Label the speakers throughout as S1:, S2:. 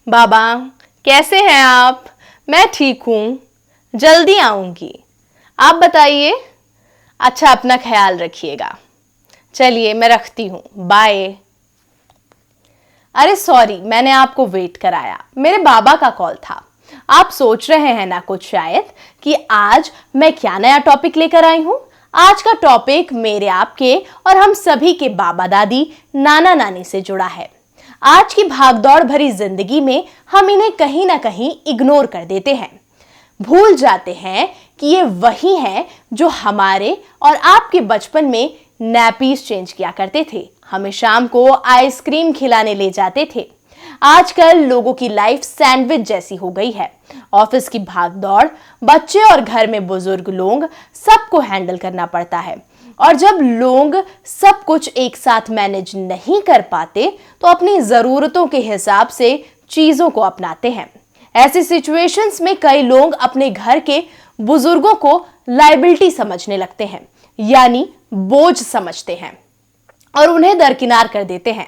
S1: बाबा, कैसे हैं आप? मैं ठीक हूँ, जल्दी आऊंगी। आप बताइए। अच्छा, अपना ख्याल रखिएगा। चलिए, मैं रखती हूँ, बाय। अरे सॉरी, मैंने आपको वेट कराया। मेरे बाबा का कॉल था। आप सोच रहे हैं ना कुछ शायद कि आज मैं क्या नया टॉपिक लेकर आई हूँ। आज का टॉपिक मेरे, आपके और हम सभी के बाबा दादी, नाना नानी से जुड़ा है। आज की भागदौड़ भरी जिंदगी में हम इन्हें कहीं ना कहीं इग्नोर कर देते हैं, भूल जाते हैं कि ये वही हैं जो हमारे और आपके बचपन में नैपीज चेंज किया करते थे, हमें शाम को आइसक्रीम खिलाने ले जाते थे। आजकल लोगों की लाइफ सैंडविच जैसी हो गई है। ऑफिस की भागदौड़, बच्चे और घर में बुजुर्ग लोग, सबको हैंडल करना पड़ता है। और जब लोग सब कुछ एक साथ मैनेज नहीं कर पाते तो अपनी जरूरतों के हिसाब से चीजों को अपनाते हैं। ऐसी सिचुएशंस में कई लोग अपने घर के बुजुर्गों को लायबिलिटी समझने लगते हैं, यानी बोझ समझते हैं और उन्हें दरकिनार कर देते हैं।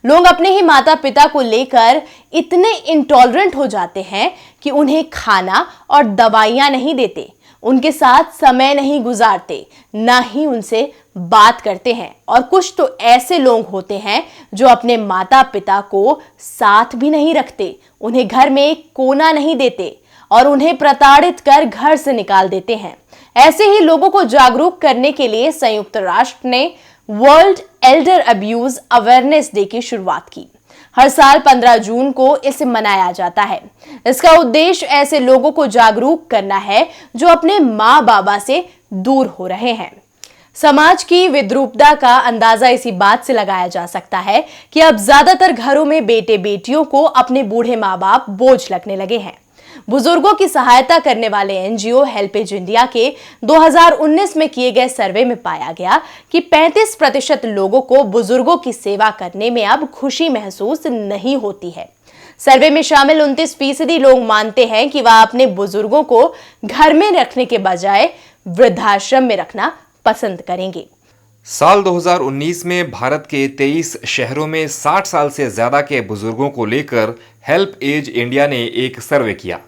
S1: लोग अपने ही माता पिता को लेकर इतने इंटॉलरेंट हो जाते हैं कि उन्हें खाना और दवाइयां नहीं देते, उनके साथ समय नहीं गुजारते, ना ही उनसे बात करते हैं। और कुछ तो ऐसे लोग होते हैं जो अपने माता पिता को साथ भी नहीं रखते, उन्हें घर में एक कोना नहीं देते और उन्हें प्रताड़ित कर घर से निकाल देते हैं। ऐसे ही लोगों को जागरूक करने के लिए संयुक्त राष्ट्र ने world Elder abuse awareness day की शुरुआत की। हर साल 15 जून को इसे मनाया जाता है। इसका उद्देश्य ऐसे लोगों को जागरूक करना है जो अपने माँ बाबा से दूर हो रहे हैं। समाज की विद्रूपता का अंदाजा इसी बात से लगाया जा सकता है कि अब ज्यादातर घरों में बेटे बेटियों को अपने बूढ़े माँ बाप बोझ लगने लगे हैं। बुजुर्गों की सहायता करने वाले एनजीओ हेल्पेज इंडिया के 2019 में किए गए सर्वे में पाया गया कि 35% लोगों को बुजुर्गों की सेवा करने में अब खुशी महसूस नहीं होती है। सर्वे में शामिल 29% लोग मानते हैं कि वह अपने बुजुर्गों को घर में रखने के बजाय वृद्धाश्रम में रखना पसंद करेंगे।
S2: साल 2019 में भारत के 23 शहरों में 60 साल से ज्यादा के बुजुर्गों को लेकर हेल्प एज इंडिया ने एक सर्वे किया।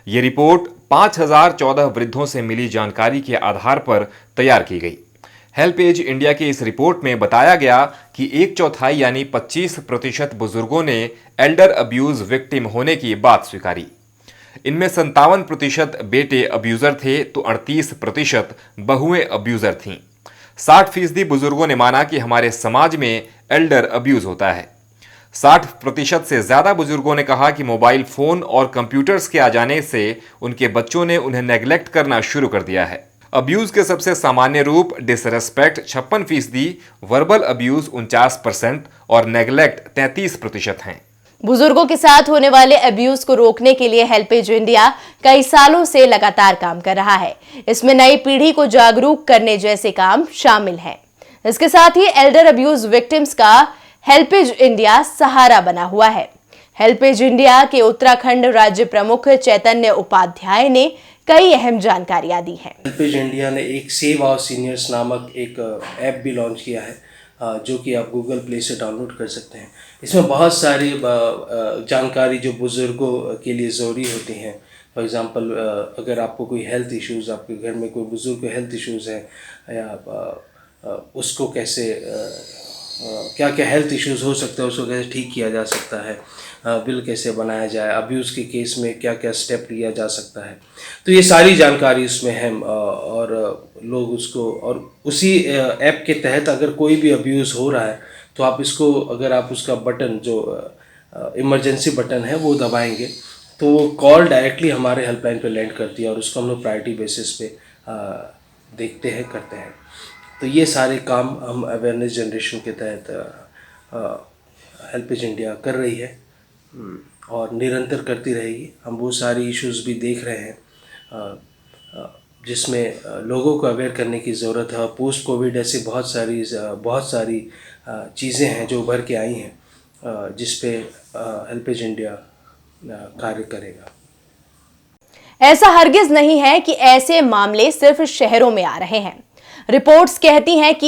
S2: ये रिपोर्ट 5014 वृद्धों से मिली जानकारी के आधार पर तैयार की गई। हेल्प एज इंडिया की इस रिपोर्ट में बताया गया कि 1/4 यानी 25% बुजुर्गों ने एल्डर अब्यूज विक्टिम होने की बात स्वीकारी। इनमें 57% बेटे अब्यूजर थे तो 38% बहुएं अब्यूजर थीं। 60% बुजुर्गों ने माना कि हमारे समाज में एल्डर अब्यूज होता है। 60% से ज्यादा बुजुर्गों ने कहा कि मोबाइल फोन और कंप्यूटर्स के आ जाने से उनके बच्चों ने उन्हें नेग्लेक्ट करना शुरू कर दिया है। अब्यूज के सबसे सामान्य रूप डिसरेस्पेक्ट 56%, वर्बल अब्यूज 49% और नेग्लेक्ट 33% हैं।
S1: बुजुर्गों के साथ होने वाले अब्यूज को रोकने के लिए हेल्पेज इंडिया कई सालों से लगातार काम कर रहा है। इसमें नई पीढ़ी को जागरूक करने जैसे काम शामिल हैं। इसके साथ ही एल्डर अब्यूज विक्टिम्स का हेल्पेज इंडिया सहारा बना हुआ है। हेल्पेज इंडिया के उत्तराखंड राज्य प्रमुख चैतन्य उपाध्याय ने कई अहम जानकारियां दी हैं।
S3: हेल्पेज इंडिया ने एक सेव आवर सीनियर्स नामक एक ऐप भी लॉन्च किया है, जो कि आप गूगल प्ले से डाउनलोड कर सकते हैं। इसमें बहुत सारी जानकारी जो बुज़ुर्गों के लिए ज़रूरी होती हैं। फॉर एग्ज़ाम्पल, अगर आपको कोई हेल्थ इश्यूज़, आपके घर में कोई बुज़ुर्ग को हेल्थ इश्यूज़ है या उसको कैसे क्या क्या हेल्थ इश्यूज़ हो सकते हैं, उसको कैसे ठीक किया जा सकता है, बिल कैसे बनाया जाए, अब्यूज़ के केस में क्या क्या स्टेप लिया जा सकता है, तो ये सारी जानकारी उसमें है। और लोग उसको, और उसी ऐप के तहत अगर कोई भी अब्यूज़ हो रहा है तो आप इसको, अगर आप उसका बटन जो इमरजेंसी बटन है वो दबाएंगे तो वो कॉल डायरेक्टली हमारे हेल्पलाइन पे लैंड करती है और उसको हम लोग प्रायोरिटी बेसिस पे देखते हैं, करते हैं। तो ये सारे काम हम अवेयरनेस जनरेशन के तहत हेल्पेज इंडिया कर रही है और निरंतर करती रहेगी। हम वो सारी इश्यूज़ भी देख रहे हैं जिसमें लोगों को अवेयर करने की ज़रूरत है। पोस्ट कोविड ऐसी बहुत सारी चीज़ें हैं जो उभर के आई हैं, जिस पे हेल्पेज इंडिया कार्य करेगा।
S1: ऐसा हरगिज नहीं है कि ऐसे मामले सिर्फ शहरों में आ रहे हैं। रिपोर्ट्स कहती हैं कि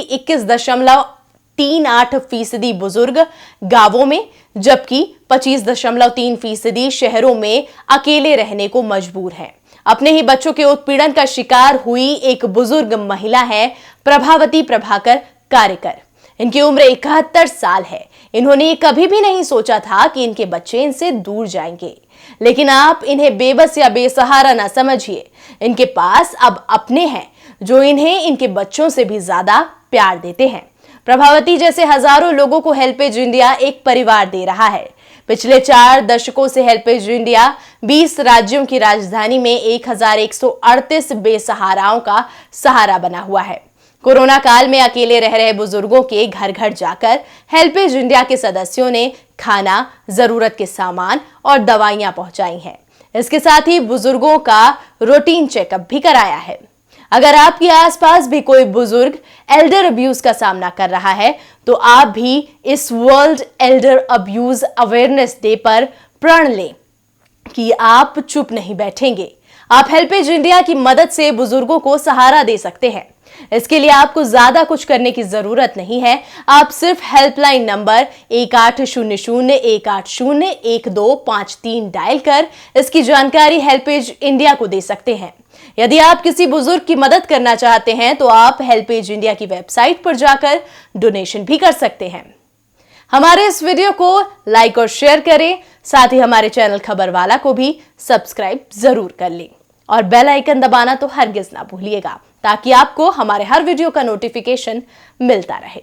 S1: 38% बुजुर्ग गांवों में, जबकि 25.3% शहरों में अकेले रहने को मजबूर हैं। अपने ही बच्चों के उत्पीड़न का शिकार हुई एक बुजुर्ग महिला है प्रभावती प्रभाकर कारेकर। इनकी उम्र 71 साल है। इन्होंने कभी भी नहीं सोचा था कि इनके बच्चे इनसे दूर जाएंगे, लेकिन आप इन्हें बेबस या बेसहारा ना समझिए। इनके पास अब अपने हैं जो इन्हें इनके बच्चों से भी ज्यादा प्यार देते हैं। प्रभावती जैसे हजारों लोगों को हेल्पेज इंडिया एक परिवार दे रहा है। पिछले 4 दशकों से हेल्पेज इंडिया 20 राज्यों की राजधानी में 1138 बेसहाराओं का सहारा बना हुआ है। कोरोना काल में अकेले रह रहे बुजुर्गों के घर घर जाकर हेल्पेज इंडिया के सदस्यों ने खाना, जरूरत के सामान और दवाइयां पहुंचाई हैं। इसके साथ ही बुजुर्गों का रूटीन चेकअप भी कराया है। अगर आपके आसपास भी कोई बुजुर्ग एल्डर अब्यूज का सामना कर रहा है तो आप भी इस world Elder abuse awareness day पर प्रण लें कि आप चुप नहीं बैठेंगे। आप हेल्पेज इंडिया की मदद से बुजुर्गों को सहारा दे सकते हैं। इसके लिए आपको ज्यादा कुछ करने की जरूरत नहीं है। आप सिर्फ हेल्पलाइन नंबर 1800-180-1253 डायल कर इसकी जानकारी हेल्पेज इंडिया को दे सकते हैं। यदि आप किसी बुजुर्ग की मदद करना चाहते हैं तो आप हेल्पेज इंडिया की वेबसाइट पर जाकर डोनेशन भी कर सकते हैं। हमारे इस वीडियो को लाइक और शेयर करें, साथ ही हमारे चैनल खबरवाला को भी सब्सक्राइब जरूर कर लें और बेल आइकन दबाना तो हरगिज ना भूलिएगा, ताकि आपको हमारे हर वीडियो का नोटिफिकेशन मिलता रहे।